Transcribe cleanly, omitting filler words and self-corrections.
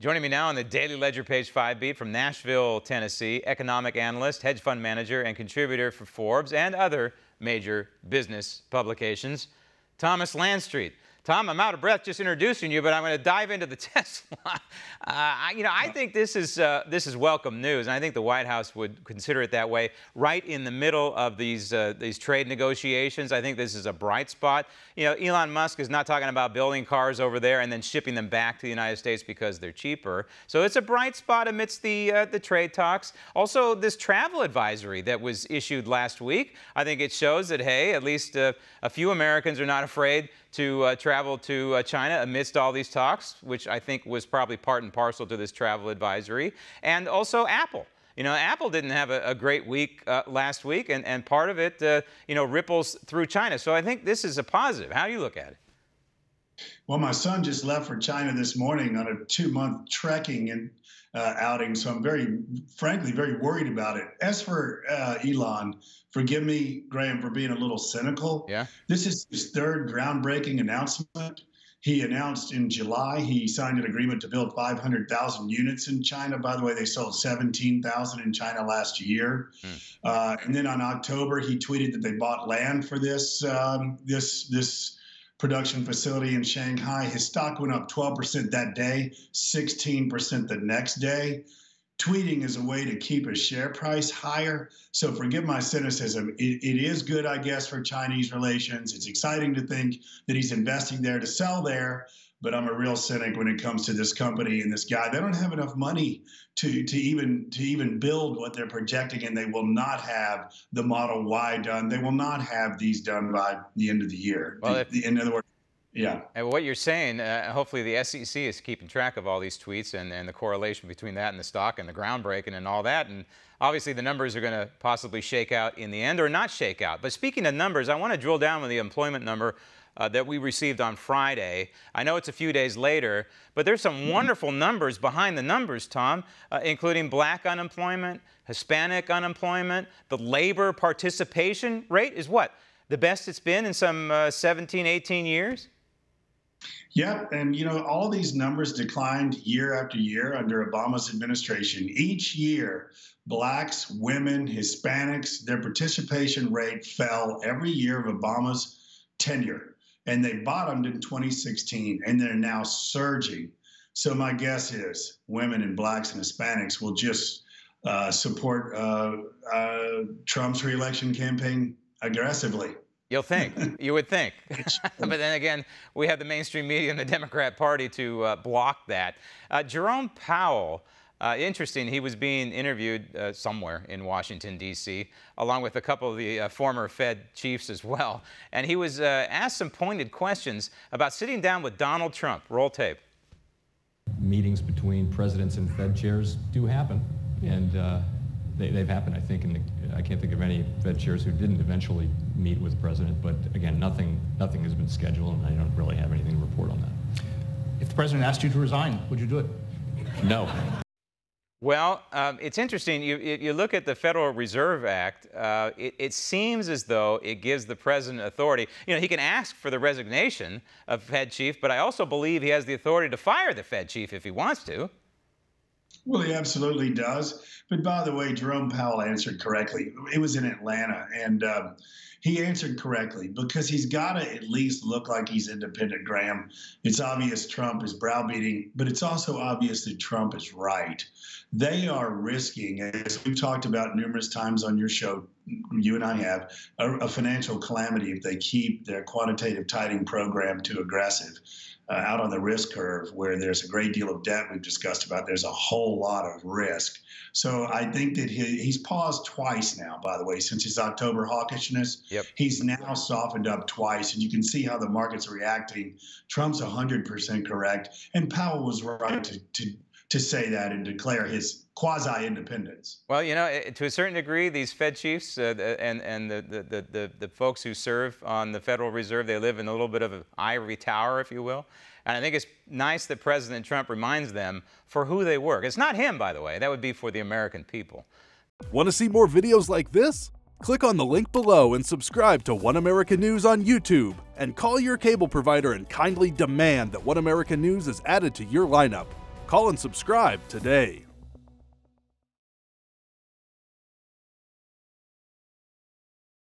Joining me now on the Daily Ledger Page 5 beat from Nashville, Tennessee, economic analyst, hedge fund manager, and contributor for Forbes and other major business publications, Thomas Landstreet. Tom, I'm out of breath just introducing you, but I'm going to dive into the Tesla. I think this is welcome news, and I think the White House would consider it that way. Right in the middle of these trade negotiations, I think this is a bright spot. You know, Elon Musk is not talking about building cars over there and then shipping them back to the United States because they're cheaper. So it's a bright spot amidst the trade talks. Also, this travel advisory that was issued last week, I think it shows that, hey, at least a few Americans are not afraid to travel to China amidst all these talks, which I think was probably part and parcel to this travel advisory. And also Apple. You know, Apple didn't have a great week last week, and part of it, ripples through China. So I think this is a positive. How do you look at it? Well, my son just left for China this morning on a 2-month trekking outing, so I'm frankly, very worried about it. As for Elon, forgive me, Graham, for being a little cynical. Yeah. This is his third groundbreaking announcement. He announced in July he signed an agreement to build 500,000 units in China. By the way, they sold 17,000 in China last year. And then on October, he tweeted that they bought land for this production facility in Shanghai. His stock went up 12% that day, 16% the next day. Tweeting is a way to keep his share price higher. So forgive my cynicism. It is good, I guess, for Chinese relations. It's exciting to think that he's investing there to sell there. But I'm a real cynic when it comes to this company and this guy. They don't have enough money to even build what they're projecting, and they will not have the Model Y done. They will not have these done by the end of the year. Well, in other words, yeah. And what you're saying, hopefully the SEC is keeping track of all these tweets and the correlation between that and the stock and the groundbreaking and all that. And obviously the numbers are going to possibly shake out in the end or not shake out. But speaking of numbers, I want to drill down on the employment number that we received on Friday. I know it's a few days later, but there's some wonderful numbers behind the numbers, Tom, including black unemployment, Hispanic unemployment. The labor participation rate is what? The best it's been in some 17, 18 years? Yeah, and all these numbers declined year after year under Obama's administration. Each year, blacks, women, Hispanics, their participation rate fell every year of Obama's tenure. And they bottomed in 2016, and they're now surging. So my guess is women and blacks and Hispanics will just support Trump's reelection campaign aggressively. You'll think. You would think. But then again, we have the mainstream media and the Democrat Party to block that. Jerome Powell, interesting, he was being interviewed somewhere in Washington, D.C., along with a couple of the former Fed chiefs as well. And he was asked some pointed questions about sitting down with Donald Trump. Roll tape. Meetings between presidents and Fed chairs do happen. And they've happened, I think, I can't think of any Fed chairs who didn't eventually meet with the president, but again, nothing has been scheduled, and I don't really have anything to report on that. If the president asked you to resign, would you do it? No. Well, it's interesting. You look at the Federal Reserve Act. It seems as though it gives the president authority. You know, he can ask for the resignation of Fed chief, but I also believe he has the authority to fire the Fed chief if he wants to. Well, he absolutely does. But by the way, Jerome Powell answered correctly. It was in Atlanta, and he answered correctly because he's got to at least look like he's independent, Graham. It's obvious Trump is browbeating, but it's also obvious that Trump is right. They are risking, as we've talked about numerous times on your show, you and I have, a financial calamity if they keep their quantitative tightening program too aggressive. Out on the risk curve where there's a great deal of debt we've discussed about, there's a whole lot of risk. So I think that he's paused twice now, by the way, since his October hawkishness. Yep. He's now softened up twice, and you can see how the market's reacting. Trump's 100% correct, and Powell was right to say that and declare his quasi-independence. Well, to a certain degree, these Fed chiefs and the folks who serve on the Federal Reserve, they live in a little bit of an ivory tower, if you will. And I think it's nice that President Trump reminds them for who they work. It's not him, by the way. That would be for the American people. Want to see more videos like this? Click on the link below and subscribe to One America News on YouTube. And call your cable provider and kindly demand that One America News is added to your lineup. Call and subscribe today.